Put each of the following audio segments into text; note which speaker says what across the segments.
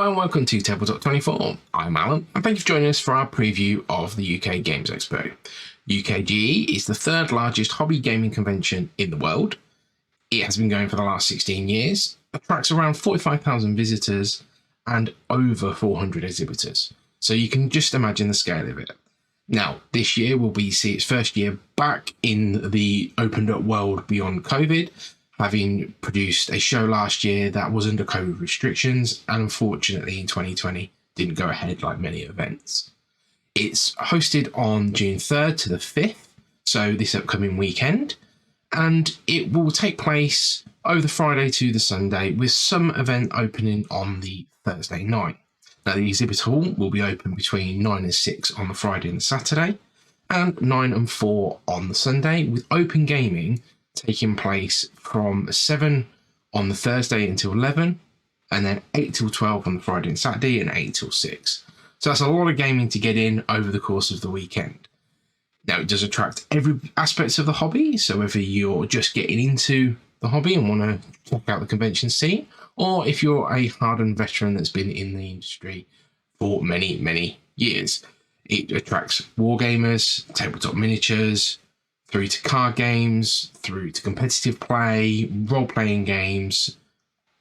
Speaker 1: Hello and welcome to Tabletop 24. I'm Alan and thank you for joining us for our preview of the UK Games Expo. UKGE is the third largest hobby gaming convention in the world. It has been going for the last 16 years, attracts around 45,000 visitors and over 400 exhibitors. So you can just imagine the scale of it. Now, this year will see its first year back in the opened up world beyond COVID, having produced a show last year that was under COVID restrictions and unfortunately in 2020 didn't go ahead like many events. It's hosted on June 3rd to the 5th, so this upcoming weekend, and it will take place over the Friday to the Sunday with some event opening on the Thursday night. Now the exhibit hall will be open between 9 and 6 on the Friday and the Saturday and 9 and 4 on the Sunday, with open gaming taking place from 7 on the Thursday until 11, and then 8 till 12 on the Friday and Saturday, and 8 till 6. So that's a lot of gaming to get in over the course of the weekend. Now, it does attract every aspect of the hobby, so whether you're just getting into the hobby and want to check out the convention scene, or if you're a hardened veteran that's been in the industry for many, many years. It attracts wargamers, tabletop miniatures, through to card games, through to competitive play, role-playing games,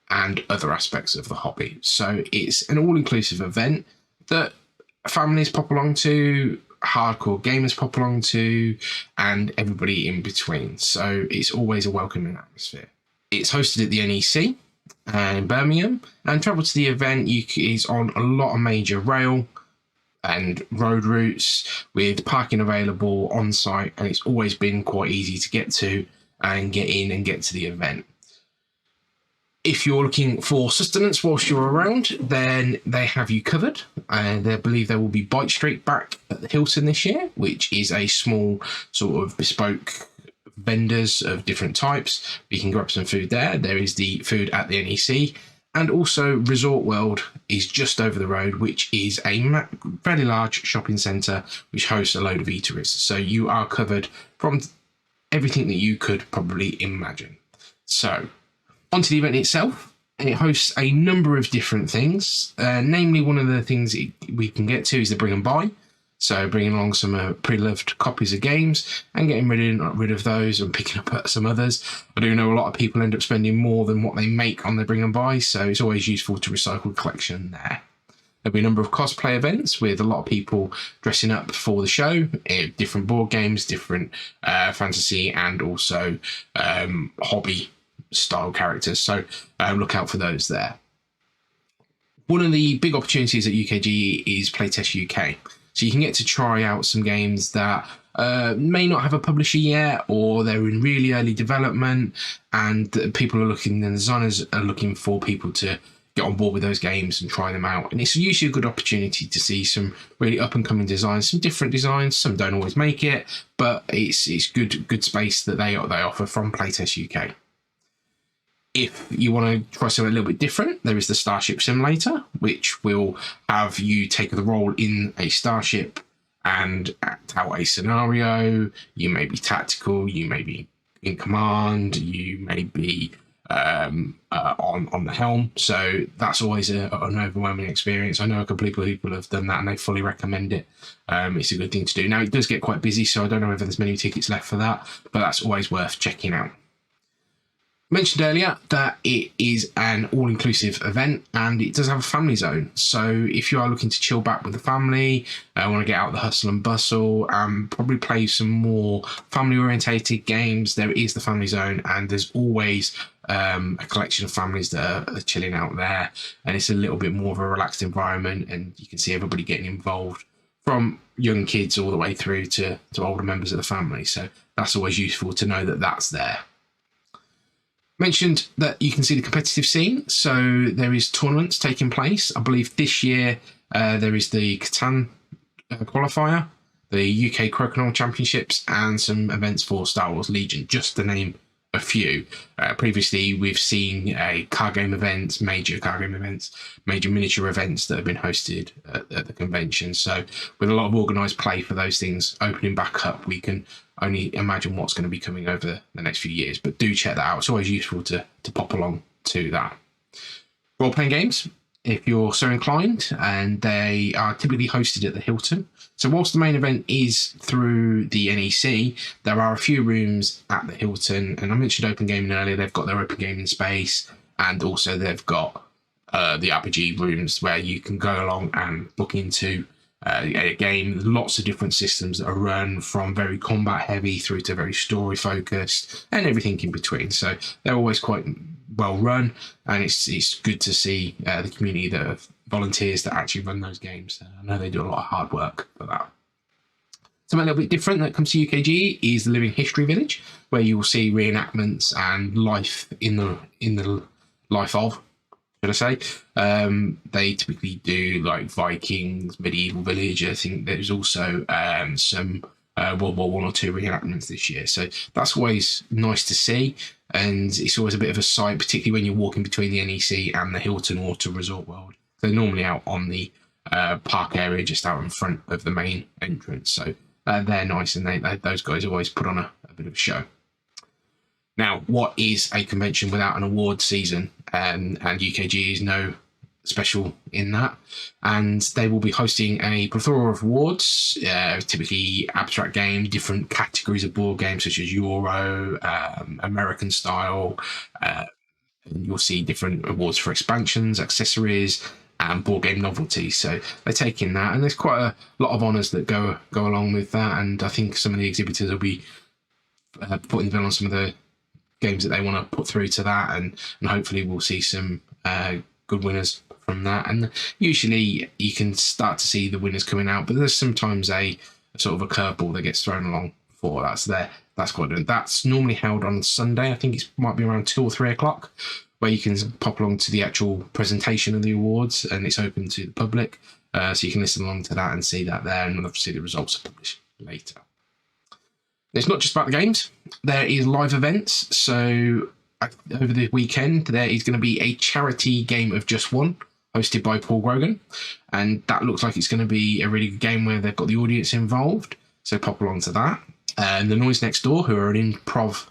Speaker 1: and other aspects of the hobby. So it's an all-inclusive event that families pop along to, hardcore gamers pop along to, and everybody in between. So it's always a welcoming atmosphere. It's hosted at the NEC in Birmingham, and travel to the event is on a lot of major rail and road routes with parking available on site, and it's always been quite easy to get to and get in and get to the event. If you're looking for sustenance whilst you're around, then they have you covered, and I believe there will be Bite Street back at the Hilton this year, which is a small sort of bespoke vendors of different types. You can grab some food there. There is the food at the NEC. And also Resort World is just over the road, which is a fairly large shopping centre which hosts a load of eateries. So you are covered from everything that you could probably imagine. So onto the event itself. It hosts a number of different things. Namely, one of the things we can get to is the bring and buy. So bringing along some pre-loved copies of games and getting rid of those and picking up some others. I do know a lot of people end up spending more than what they make on their bring and buy, so it's always useful to recycle collection there. There'll be a number of cosplay events with a lot of people dressing up for the show, different board games, different fantasy and also hobby style characters. So look out for those there. One of the big opportunities at UKGE is Playtest UK. So you can get to try out some games that may not have a publisher yet, or they're in really early development, and the designers are looking for people to get on board with those games and try them out. And it's usually a good opportunity to see some really up and coming designs, some different designs. Some don't always make it, but it's good space that they offer from Playtest UK. If you want to try something a little bit different, there is the Starship Simulator, which will have you take the role in a starship and act out a scenario. You may be tactical, you may be in command, you may be on the helm. So that's always an overwhelming experience. I know a couple of people have done that and they fully recommend it. It's a good thing to do. Now, it does get quite busy, so I don't know whether there's many tickets left for that, but that's always worth checking out. Mentioned earlier that it is an all-inclusive event and it does have a family zone. So if you are looking to chill back with the family, want to get out of the hustle and bustle, probably play some more family-orientated games, there is the family zone, and there's always a collection of families that are chilling out there, and it's a little bit more of a relaxed environment, and you can see everybody getting involved from young kids all the way through to older members of the family. So that's always useful to know that that's there. Mentioned that you can see the competitive scene, so there is tournaments taking place. I believe this year there is the Catan qualifier, the UK Crokinole Championships, and some events for Star Wars Legion, just to name a few. Previously, we've seen card game events, major miniature events that have been hosted at the convention. So with a lot of organised play for those things opening back up, we can only imagine what's going to be coming over the next few years. But do check that out. It's always useful to pop along to that. Role-playing games. if you're so inclined, and they are typically hosted at the Hilton. So whilst the main event is through the NEC, there are a few rooms at the Hilton, and I mentioned Open Gaming earlier. They've got their Open Gaming space, and also they've got the Apogee rooms where you can go along and book into a game. Lots of different systems that are run, from very combat heavy through to very story focused, and everything in between. So they're always quite well run, and it's good to see the community that have volunteers that actually run those games. I know they do a lot of hard work for that. Something a little bit different that comes to UKGE is the Living History Village, where you will see reenactments and life in the life of, should I say. They typically do like Vikings, medieval village. I think there's also some World War One or two reenactments this year. So that's always nice to see. And it's always a bit of a sight, particularly when you're walking between the NEC and the Hilton Water Resort World. They're normally out on the park area, just out in front of the main entrance. So they're nice, and those guys always put on a bit of a show. Now, what is a convention without an award season? And UKGE is no special in that. And they will be hosting a plethora of awards, typically abstract game, different categories of board games such as Euro, American style. And you'll see different awards for expansions, accessories, and board game novelties. So they're taking that, and there's quite a lot of honours that go along with that. And I think some of the exhibitors will be putting the bill on some of the games that they want to put through to that, and hopefully we'll see some good winners from that. And usually you can start to see the winners coming out, but there's sometimes a sort of a curveball that gets thrown along for that's there. That's quite good. That's normally held on Sunday. I think it might be around 2 or 3 o'clock, where you can pop along to the actual presentation of the awards, and it's open to the public, so you can listen along to that and see that there, and obviously the results are published later. It's not just about the games. There is live events. So over the weekend, there is going to be a charity game of Just One, hosted by Paul Grogan. And that looks like it's going to be a really good game where they've got the audience involved. So pop along to that. And The Noise Next Door, who are an improv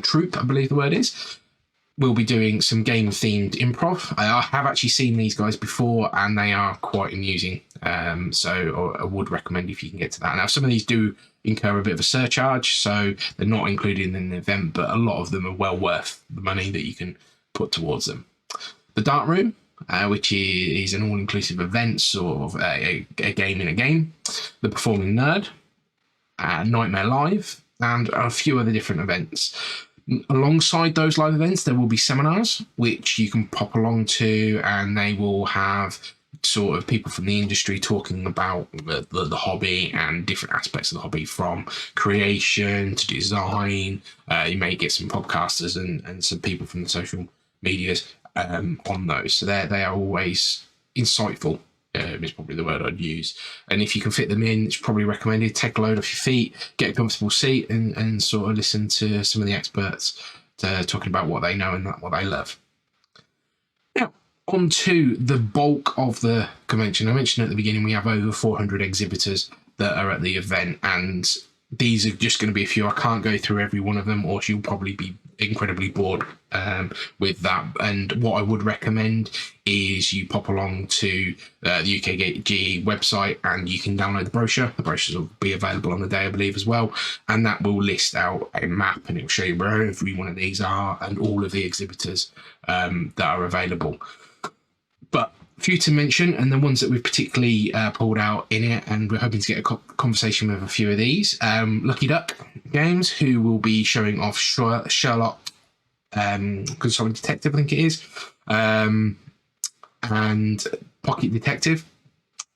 Speaker 1: troupe, I believe the word is, will be doing some game-themed improv. I have actually seen these guys before, and they are quite amusing. So I would recommend if you can get to that. Now, some of these do incur a bit of a surcharge, so they're not included in the event, but a lot of them are well worth the money that you can put towards them. The Dart Room, which is an all-inclusive event, sort of a game in a game. The Performing Nerd, Nightmare Live, and a few other different events. Alongside those live events, there will be seminars which you can pop along to, and they will have sort of people from the industry talking about the hobby and different aspects of the hobby, from creation to design. You may get some podcasters and some people from the social medias on those. So they are always insightful, is probably the word I'd use. And if you can fit them in, it's probably recommended. Take a load off your feet, get a comfortable seat, and sort of listen to some of the experts talking about what they know and what they love. Now, on to the bulk of the convention. I mentioned at the beginning we have over 400 exhibitors that are at the event, and these are just going to be a few. I can't go through every one of them, or you'll probably be incredibly bored with that. And what I would recommend is you pop along to the UKGE website, and you can download the brochure. The brochures will be available on the day, I believe, as well. And that will list out a map, and it will show you where every one of these are and all of the exhibitors that are available. But a few to mention, and the ones that we've particularly pulled out in it, and we're hoping to get a conversation with a few of these. Lucky Duck Games, who will be showing off Sherlock Consulting Detective, I think it is, and Pocket Detective,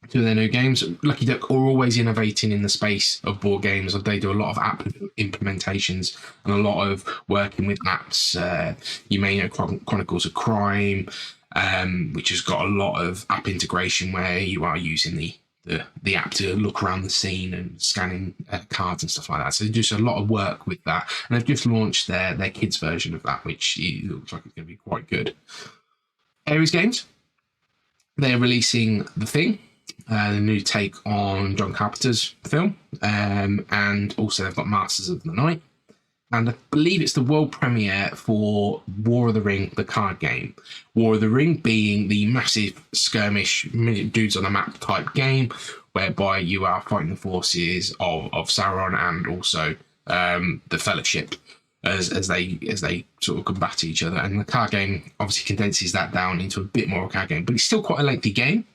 Speaker 1: two of their new games. Lucky Duck are always innovating in the space of board games. They do a lot of app implementations and a lot of working with apps. You may know Chronicles of Crime, which has got a lot of app integration where you are using the app to look around the scene and scanning cards and stuff like that. So they do a lot of work with that, and they've just launched their kids version of that, which looks like it's going to be quite good. Ares Games, they're releasing The Thing, the new take on John Carpenter's film, and also they've got Masters of the Night. and I believe it's the world premiere for War of the Ring, the card game. War of the Ring being the massive skirmish, dudes on a map type game, whereby you are fighting the forces of Sauron and also the Fellowship as they sort of combat each other. And the card game obviously condenses that down into a bit more of a card game, but it's still quite a lengthy game.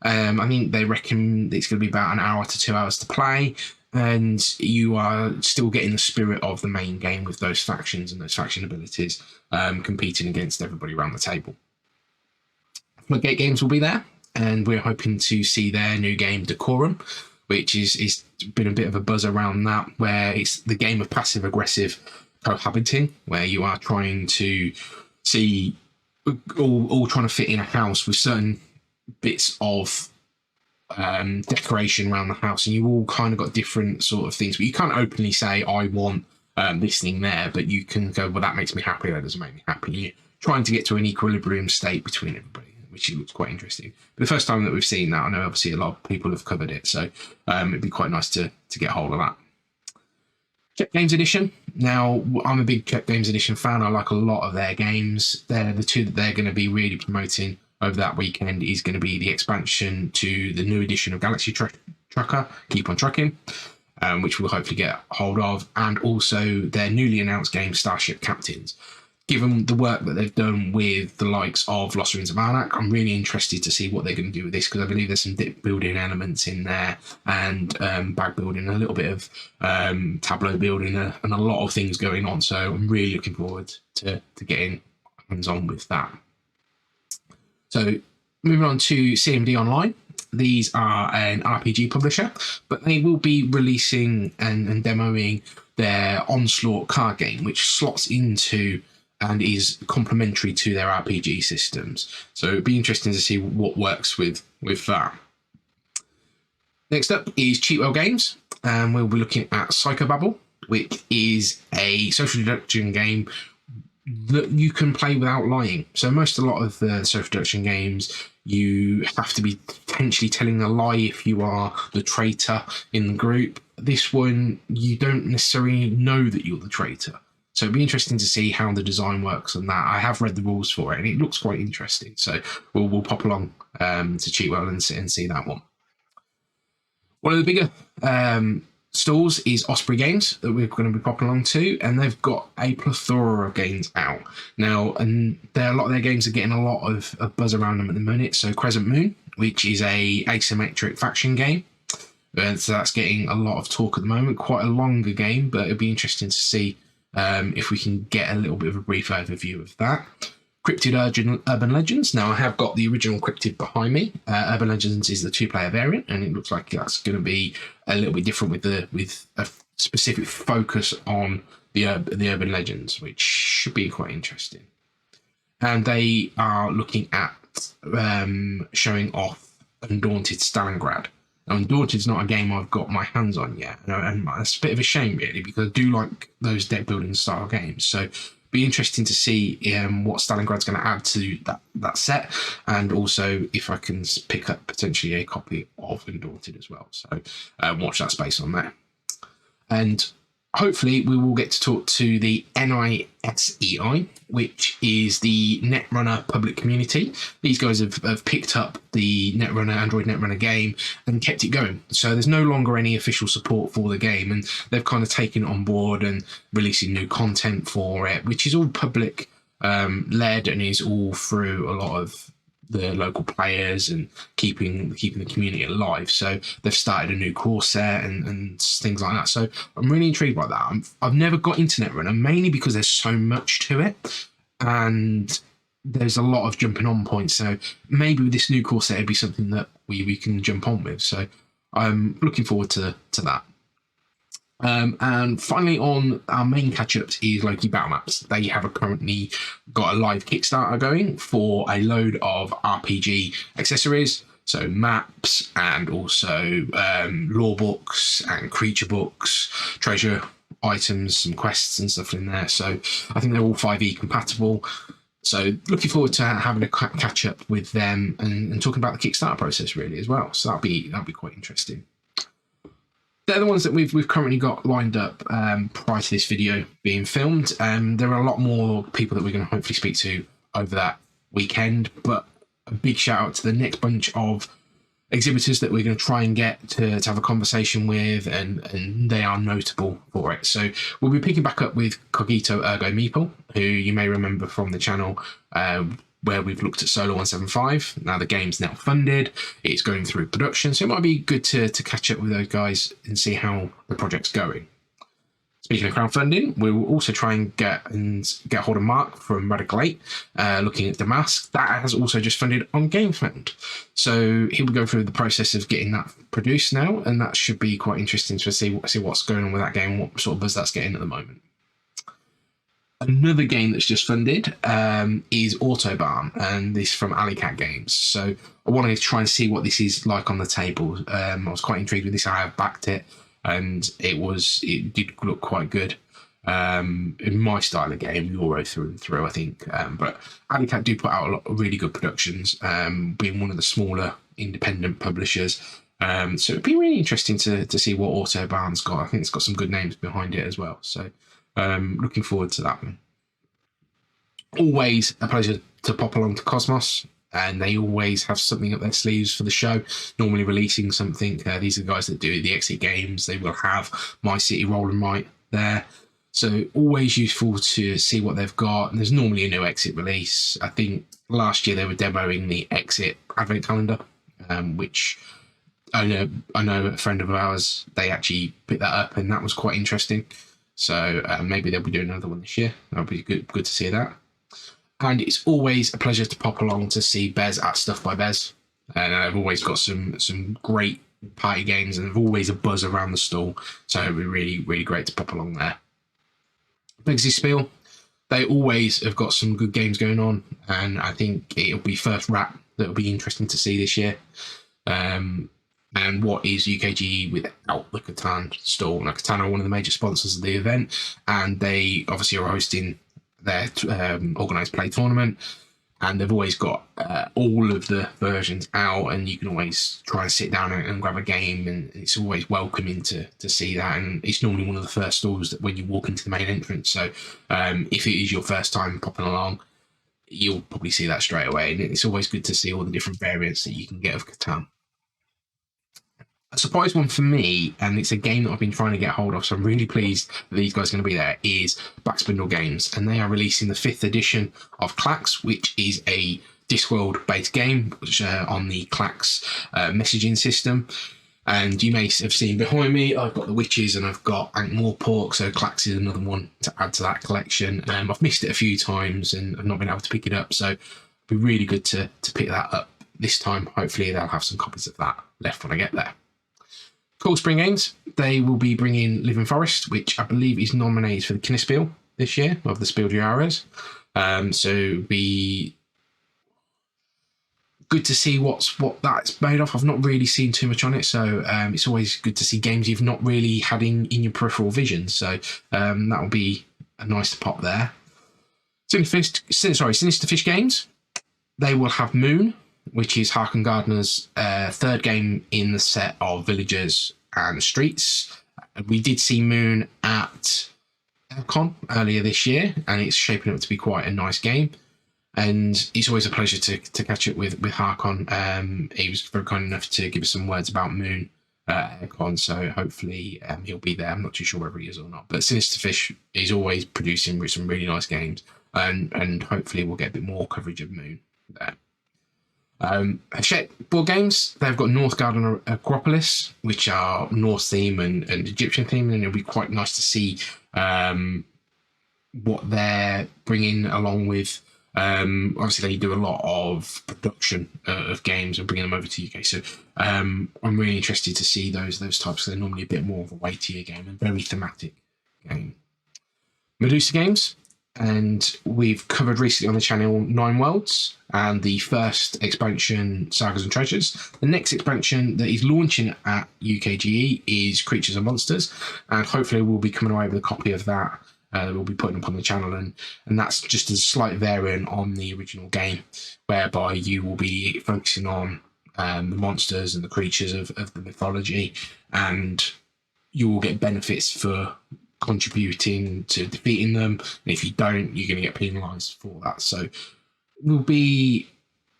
Speaker 1: I think they reckon it's going to be about an hour to 2 hours to play, and you are still getting the spirit of the main game with those factions and those faction abilities competing against everybody around the table. Floodgate Games will be there, and we're hoping to see their new game Decorum, which is been a bit of a buzz around that, where it's the game of passive aggressive cohabiting, where you are trying to see all trying to fit in a house with certain bits of decoration around the house, and you all kind of got different sort of things, but you can't openly say I want this thing there, but you can go, well, that makes me happy, that doesn't make me happy. You're trying to get to an equilibrium state between everybody, which looks quite interesting. But the first time that we've seen that, I know obviously a lot of people have covered it, so it'd be quite nice to get hold of that. Czech Games Edition. Now, I'm a big Czech Games Edition fan. I like a lot of their games. They're the two that they're going to be really promoting over that weekend is going to be the expansion to the new edition of Galaxy Trucker, Keep on Trucking, which we'll hopefully get hold of, and also their newly announced game Starship Captains. Given the work that they've done with the likes of Lost Ruins of Arnak, I'm really interested to see what they're going to do with this, because I believe there's some deck building elements in there, and bag building, a little bit of tableau building, and a lot of things going on. So I'm really looking forward to getting hands-on with that. So moving on to CMD Online. These are an RPG publisher, but they will be releasing and demoing their Onslaught card game, which slots into and is complementary to their RPG systems. So it'd be interesting to see what works with that. Next up is Cheatwell Games, and we'll be looking at Psychobabble, which is a social deduction game that you can play without lying. So a lot of the social deduction games, you have to be potentially telling a lie if you are the traitor in the group. This one, you don't necessarily know that you're the traitor. So it'd be interesting to see how the design works on that. I have read the rules for it, and it looks quite interesting. So we'll pop along to Cheatwell and see that one. One of the bigger stalls is Osprey Games that we're going to be popping along to, and they've got a plethora of games out now, and a lot of their games are getting a lot of buzz around them at the minute. So Crescent Moon, which is a asymmetric faction game, so that's getting a lot of talk at the moment. Quite a longer game, but it'll be interesting to see if we can get a little bit of a brief overview of that. Cryptid Urban Legends. Now, I have got the original Cryptid behind me. Urban Legends is the 2-player variant, and it looks like that's going to be a little bit different with a specific focus on the Urban Legends, which should be quite interesting. And they are looking at showing off Undaunted Stalingrad. Now, Undaunted's not a game I've got my hands on yet, and that's a bit of a shame, really, because I do like those deck building style games. So be interesting to see what Stalingrad's going to add to that set, and also if I can pick up potentially a copy of Undaunted as well. So watch that space on there. And hopefully we will get to talk to the NISEI, which is the Netrunner public community. These guys have picked up the Netrunner, Android Netrunner game and kept it going. So there's no longer any official support for the game, and they've kind of taken it on board and releasing new content for it, which is all public led and is all through a lot of the local players and keeping the community alive. So they've started a new course set and things like that. So I'm really intrigued by that. I've never got into Netrunner, mainly because there's so much to it and there's a lot of jumping on points. So maybe with this new course set, it'd be something that we can jump on with. So I'm looking forward to that. And finally, on our main catch-ups is Loki Battle Maps. They have currently got a live Kickstarter going for a load of RPG accessories, so maps and also lore books and creature books, treasure items, some quests and stuff in there. So I think they're all 5e compatible. So looking forward to having a catch-up with them and talking about the Kickstarter process really as well. So that'll be quite interesting. they're the ones that we've currently got lined up prior to this video being filmed. There are a lot more people that we're going to hopefully speak to over that weekend, but a big shout out to the next bunch of exhibitors that we're going to try and get to have a conversation with, and they are notable for it. So we'll be picking back up with Cogito Ergo Meeple, who you may remember from the channel where we've looked at Solo 175. Now the game's now funded, it's going through production, so it might be good to catch up with those guys and see how the project's going. Speaking of crowdfunding, we will also try and get hold of Mark from Radical 8, looking at Damask. That has also just funded on GameFund. So he will go through the process of getting that produced now, and that should be quite interesting to see what's going on with that game, what sort of buzz that's getting at the moment. Another game that's just funded is Autobahn, and this from Alley Cat Games. So I wanted to try and see what this is like on the table. I was quite intrigued with this. I have backed it, and it did look quite good. In my style of game, Euro through and through, I think. But Alley Cat do put out a lot of really good productions, being one of the smaller independent publishers. So it'd be really interesting to see what Autobahn's got. I think it's got some good names behind it as well. So looking forward to that one. Always a pleasure to pop along to Cosmos, and they always have something up their sleeves for the show, normally releasing something. These are the guys that do the Exit Games. They will have My City Roll and Write there. So always useful to see what they've got. And there's normally a new Exit release. I think last year they were demoing the Exit Advent Calendar, which I know a friend of ours, they actually picked that up, and that was quite interesting. So maybe they'll be doing another one this year. That'll be good to see that. And it's always a pleasure to pop along to see Bez at Stuff by Bez. And I've always got some great party games, and there's always a buzz around the stall. So it'll be really, really great to pop along there. Bigsy Spiel, they always have got some good games going on, and I think it'll be First Wrap that'll be interesting to see this year. And what is UKGE without the Catan stall? Now, Catan are one of the major sponsors of the event, and they obviously are hosting their organised play tournament, and they've always got all of the versions out, and you can always try and sit down and grab a game, and it's always welcoming to see that. And it's normally one of the first stalls that when you walk into the main entrance. So if it is your first time popping along, you'll probably see that straight away, and it's always good to see all the different variants that you can get of Catan. A surprise one for me, and it's a game that I've been trying to get hold of, so I'm really pleased that these guys are going to be there, is Backspindle Games. And they are releasing the 5th edition of Clax, which is a Discworld-based game which, on the Clax messaging system. And you may have seen behind me, I've got the Witches and I've got Ankh-Morpork, so Clax is another one to add to that collection. I've missed it a few times and I've not been able to pick it up, so it'd be really good to pick that up this time. Hopefully they'll have some copies of that left when I get there. Cool Spring Games, they will be bringing Living Forest, which I believe is nominated for the Kinnespiel this year, of the Spiel des Jahres. So it'll be good to see what that's made of. I've not really seen too much on it, so it's always good to see games you've not really had in your peripheral vision. So that'll be a nice to pop there. Sinister Fish Games, they will have Moon, which is Harken Gardner's third game in the set of Villagers and Streets. We did see Moon at Con earlier this year, and it's shaping up to be quite a nice game. And it's always a pleasure to catch up with Harkon. He was very kind enough to give us some words about Moon at Con, so hopefully he'll be there. I'm not too sure whether he is or not, but Sinister Fish is always producing some really nice games, and hopefully we'll get a bit more coverage of Moon there. Hachette Board Games, they've got Northgard and Acropolis, which are Norse theme and Egyptian theme, and it'll be quite nice to see what they're bringing along with. Obviously, they do a lot of production of games and bringing them over to UK, so I'm really interested to see those types. They're normally a bit more of a weightier game and very thematic game. Medusa Games, and we've covered recently on the channel 9 Worlds and the first expansion, Sagas and Treasures. The next expansion that is launching at UKGE is Creatures and Monsters, and hopefully we'll be coming away with a copy of that that we'll be putting up on the channel, and that's just a slight variant on the original game, whereby you will be focusing on the monsters and the creatures of the mythology, and you will get benefits for contributing to defeating them. And if you don't, you're going to get penalised for that. So will be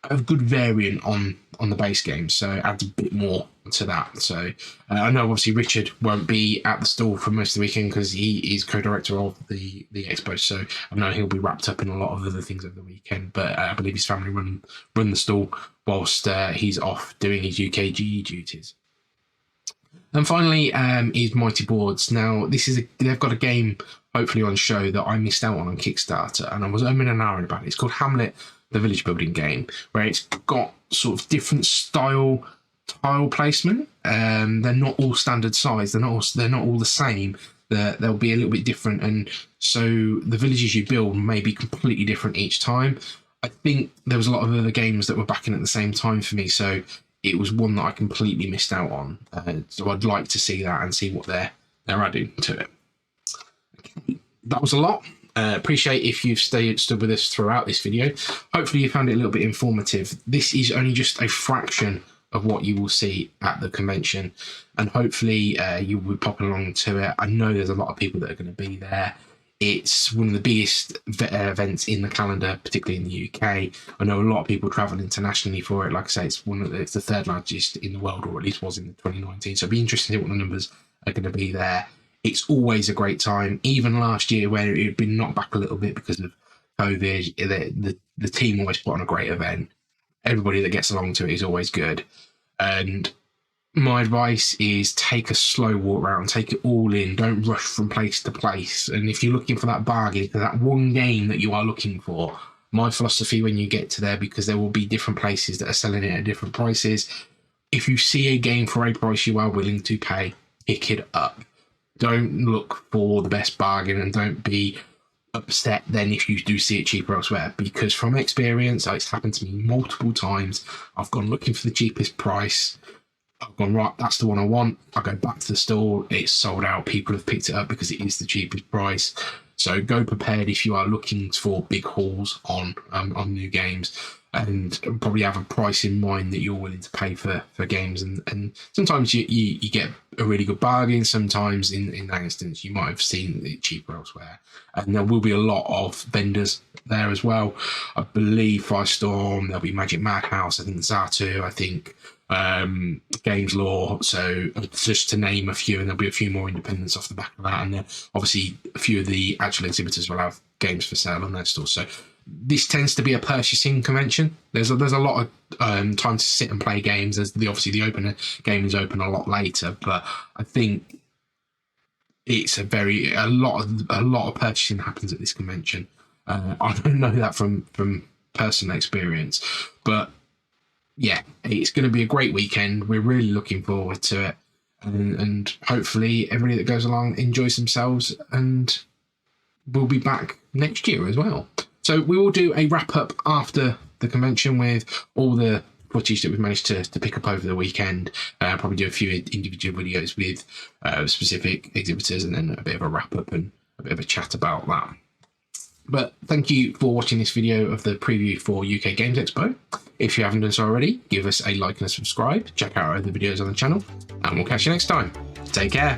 Speaker 1: a good variant on the base game, so adds a bit more to that. So I know obviously Richard won't be at the stall for most of the weekend because he is co-director of the expo, so I know he'll be wrapped up in a lot of other things over the weekend, but I believe his family run the stall whilst he's off doing his UKGE duties. And finally is Mighty Boards. Now they've got a game hopefully on show that I missed out on Kickstarter, and I was umming and ahhing about it. It's called Hamlet, the village building game, where it's got sort of different style tile placement. They're not all standard size. They're not all the same. They'll be a little bit different, and so the villages you build may be completely different each time. I think there was a lot of other games that were backing at the same time for me, so it was one that I completely missed out on. So I'd like to see that and see what they're adding to it. Okay, that was a lot. Appreciate if you've stood with us throughout this video. Hopefully you found it a little bit informative. This is only just a fraction of what you will see at the convention, and hopefully you will be popping along to it. I know there's a lot of people that are going to be there. It's one of the biggest events in the calendar, particularly in the UK. I know a lot of people travel internationally for it. Like I say, it's the third largest in the world, or at least was in 2019. So it'll be interesting to see what the numbers are going to be there. It's always a great time. Even last year, where it had been knocked back a little bit because of COVID, the team always put on a great event. Everybody that gets along to it is always good. And my advice is take a slow walk around, take it all in. Don't rush from place to place. And if you're looking for that bargain, for that one game that you are looking for, my philosophy when you get to there, because there will be different places that are selling it at different prices, if you see a game for a price you are willing to pay, pick it up. Don't look for the best bargain, and don't be upset then if you do see it cheaper elsewhere, because from experience, it's happened to me multiple times. I've gone looking for the cheapest price. I've gone, right, that's the one I want. I go back to the store, it's sold out. People have picked it up because it is the cheapest price. So go prepared if you are looking for big hauls on new games, and probably have a price in mind that you're willing to pay for games. And sometimes you get a really good bargain. Sometimes in that instance, you might have seen it cheaper elsewhere. And there will be a lot of vendors there as well. I believe Firestorm, there'll be Magic Madhouse, I think Zatu, I think Games Law, so just to name a few, and there'll be a few more independents off the back of that, and then obviously a few of the actual exhibitors will have games for sale on their stores. So this tends to be a purchasing convention. There's a lot of time to sit and play games. There's obviously the open game is open a lot later, but I think it's a lot of purchasing happens at this convention. I don't know that from personal experience, but yeah, it's going to be a great weekend. We're really looking forward to it, and hopefully everybody that goes along enjoys themselves, and we'll be back next year as well. So we will do a wrap up after the convention with all the footage that we've managed to pick up over the weekend. Probably do a few individual videos with specific exhibitors, and then a bit of a wrap up and a bit of a chat about that. But thank you for watching this video of the preview for UK Games Expo. If you haven't done so already, give us a like and a subscribe. Check out our other videos on the channel, and we'll catch you next time. Take care.